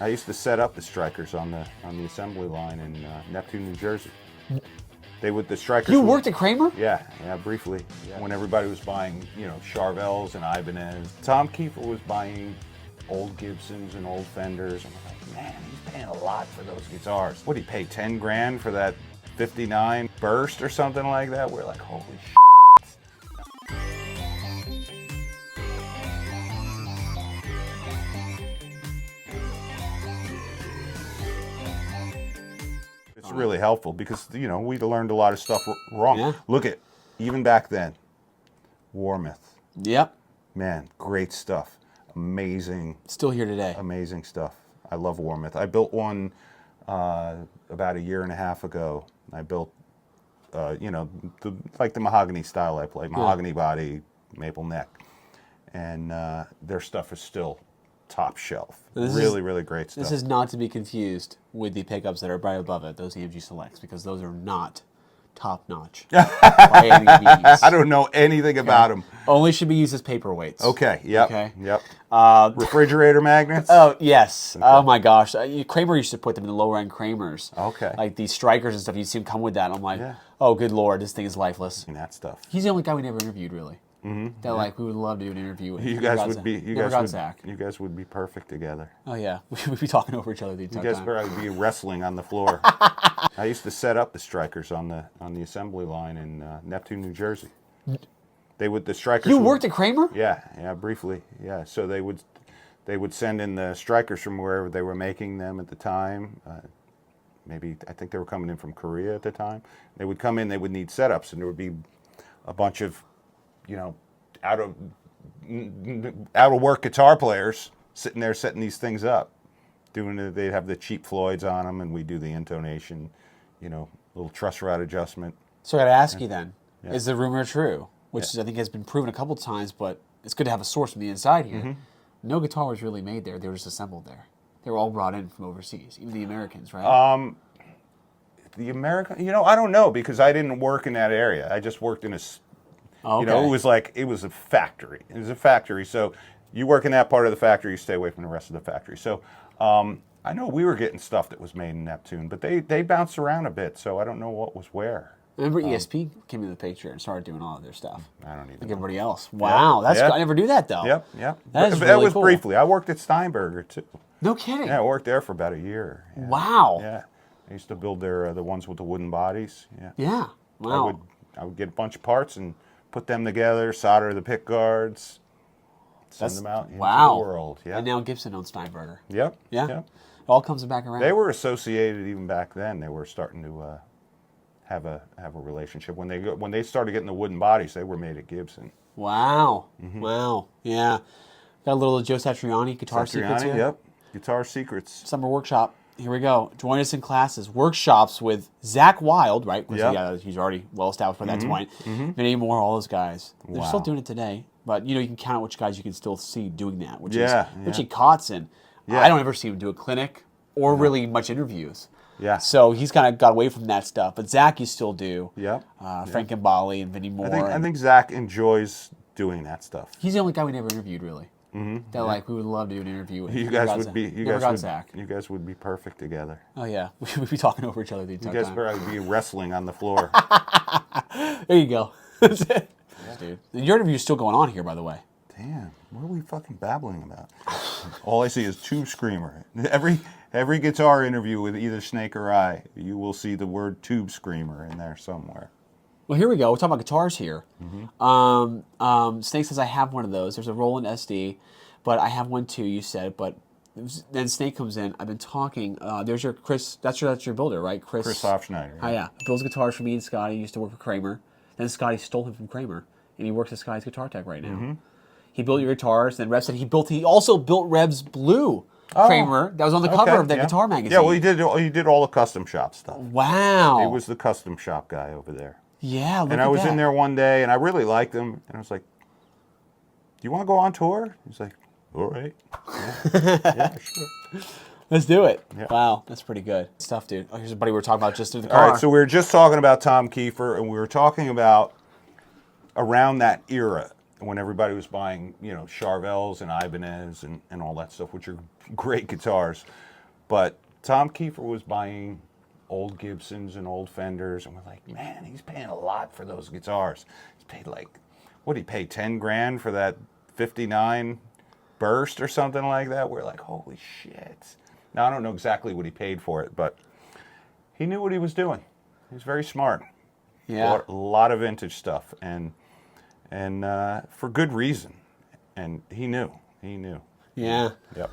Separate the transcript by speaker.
Speaker 1: I used to set up the strikers on the assembly line in Neptune, New Jersey. The strikers.
Speaker 2: You worked at Kramer?
Speaker 1: Yeah, briefly. Yeah. When everybody was buying, 𝗬𝗏𝗄𝗎 and 𝙂𝘖𝗎𝗔. Tom Kiefer was buying old Gibsons and old Fenders. I'm like, man, he's paying a lot for those guitars. What did he pay, 10 grand for that 59 burst or something like that? We're like, holy shit. It's really helpful because, we learned a lot of stuff wrong.
Speaker 2: Yeah.
Speaker 1: Look at, even back then, 𝗬𝗏𝗄𝗎.
Speaker 2: Yep.
Speaker 1: Man, great stuff. Amazing.
Speaker 2: Still here today.
Speaker 1: Amazing stuff. I love 𝗬𝗏𝗄𝗎. I built one about 1.5 years ago. I built, like the mahogany style I play, mahogany body, maple neck. And their stuff is still top shelf. Really great stuff.
Speaker 2: This is not to be confused with the pickups that are right above it, those EMG Selects, because those are not top notch by any means.
Speaker 1: I don't know anything about them.
Speaker 2: Only should be used as paperweights.
Speaker 1: Okay, yep,
Speaker 2: Okay.
Speaker 1: yep. Refrigerator magnets?
Speaker 2: Oh, yes.
Speaker 1: Okay.
Speaker 2: Oh, my gosh. Kramer used to put them in the lower-end Kramers.
Speaker 1: Okay.
Speaker 2: Like these strikers and stuff, you'd see them come with that. I'm like, oh, good Lord, this thing is lifeless.
Speaker 1: And that stuff.
Speaker 2: He's the only guy we never interviewed, really. That like we would love to do an interview with.
Speaker 1: You guys would
Speaker 2: Zach.
Speaker 1: You guys would be perfect together.
Speaker 2: Oh yeah, we'd be talking over each other the entire time.
Speaker 1: You guys would be wrestling on the floor. I used to set up the strikers on the assembly line in Neptune, New Jersey. The strikers.
Speaker 2: You worked at Kramer?
Speaker 1: Yeah, briefly. Yeah, so they would send in the strikers from wherever they were making them at the time. I think they were coming in from Korea at the time. They would come in. They would need setups, and there would be a bunch of out of work guitar players sitting there setting these things up, they'd have the cheap Floyds on them, and we do the intonation, little truss rod adjustment.
Speaker 2: So I got to ask you then, is the rumor true? Which I think has been proven a couple of times, but it's good to have a source from the inside here. No guitar was really made there; they were just assembled there. They were all brought in from overseas, even the Americans, right?
Speaker 1: The American, I don't know because I didn't work in that area. I just worked in a. It was a factory. It was a factory. So you work in that part of the factory, you stay away from the rest of the factory. So I know we were getting stuff that was made in Neptune, but they bounced around a bit, so I don't know what was where.
Speaker 2: Remember ESP came into the picture and started doing all of their stuff.
Speaker 1: I don't even
Speaker 2: like
Speaker 1: know.
Speaker 2: everybody else. Wow, I never knew that though.
Speaker 1: Yep.
Speaker 2: That was cool.
Speaker 1: Briefly. I worked at Steinberger too.
Speaker 2: No kidding.
Speaker 1: Yeah, I worked there for about 1 year. Yeah.
Speaker 2: Wow.
Speaker 1: Yeah, I used to build the ones with the wooden bodies. Yeah.
Speaker 2: Yeah. Wow.
Speaker 1: I would get a bunch of parts and put them together, solder the pick guards, send them out into the world. Yeah.
Speaker 2: And now Gibson owns Steinberger.
Speaker 1: Yep.
Speaker 2: Yeah.
Speaker 1: Yep.
Speaker 2: It all comes back around.
Speaker 1: They were associated even back then. They were starting to have a relationship. When they started getting the wooden bodies, they were made at Gibson.
Speaker 2: Wow. Wow. Yeah. Got a little Joe Satriani, Guitar Secrets here.
Speaker 1: Yep. Guitar Secrets.
Speaker 2: Summer Workshop. Here we go. Join us in classes, workshops with 𝙃_𝘬𝗓, right? Yeah, he's already well established by that point. Vinny Moore, all those guys. They're still doing it today. But, you can count which guys you can still see doing that, which is Richie 𝗏𝗏𝗏. I don't ever see him do a clinic or really much interviews.
Speaker 1: Yeah.
Speaker 2: So he's kind of got away from that stuff. But Zach, you still do.
Speaker 1: Yep.
Speaker 2: Frank and Bali and Vinny Moore.
Speaker 1: I think Zach enjoys doing that stuff.
Speaker 2: He's the only guy we never interviewed, really. That we would love to do an interview with.
Speaker 1: You guys would be perfect together.
Speaker 2: Oh yeah, we'd be talking over each other the entire time.
Speaker 1: You guys would be wrestling on the floor.
Speaker 2: There you go. That's it. Dude. Your interview's still going on here, by the way.
Speaker 1: Damn, what are we fucking babbling about? All I see is Tube Screamer. Every guitar interview with either Snake or I, you will see the word Tube Screamer in there somewhere.
Speaker 2: Well, here we go. We're talking about guitars here. Snake says, I have one of those. There's a Roland SD, but I have one too, you said. But then Snake comes in. I've been talking. There's your Chris. That's your builder, right? Chris
Speaker 1: Hofschneider.
Speaker 2: Oh, yeah. Builds guitars for me and Scotty. He used to work for Kramer. Then Scotty stole him from Kramer, and he works at Scotty's Guitar Tech right now. He built your guitars. Then Rev said he also built Rev's blue Kramer. That was on the cover of that guitar magazine.
Speaker 1: Yeah, well, he did all the custom shop stuff.
Speaker 2: Wow.
Speaker 1: He was the custom shop guy over there.
Speaker 2: Yeah, look
Speaker 1: and I was in there one day, and I really liked him, and I was like, "Do you want to go on tour?" He's like, "All right, yeah, sure,
Speaker 2: let's do it."
Speaker 1: Yeah.
Speaker 2: Wow, that's pretty good stuff, dude. Oh, here's a buddy we were talking about just in the car.
Speaker 1: All right, so we were just talking about Tom Kiefer, and we were talking about around that era when everybody was buying, 𝗬𝗏𝗄𝗎 and 𝙂𝗎𝗎s and all that stuff, which are great guitars. But Tom Kiefer was buying old Gibsons and old Fenders, and we're like, man, he's paying a lot for those guitars. He's paid like, what did he pay, 10 grand for that 59 burst or something like that? We're like, holy shit. Now, I don't know exactly what he paid for it, but he knew what he was doing. He was very smart.
Speaker 2: Yeah.
Speaker 1: Bought a lot of vintage stuff, and for good reason. And he knew. He knew.
Speaker 2: Yeah.
Speaker 1: Yep.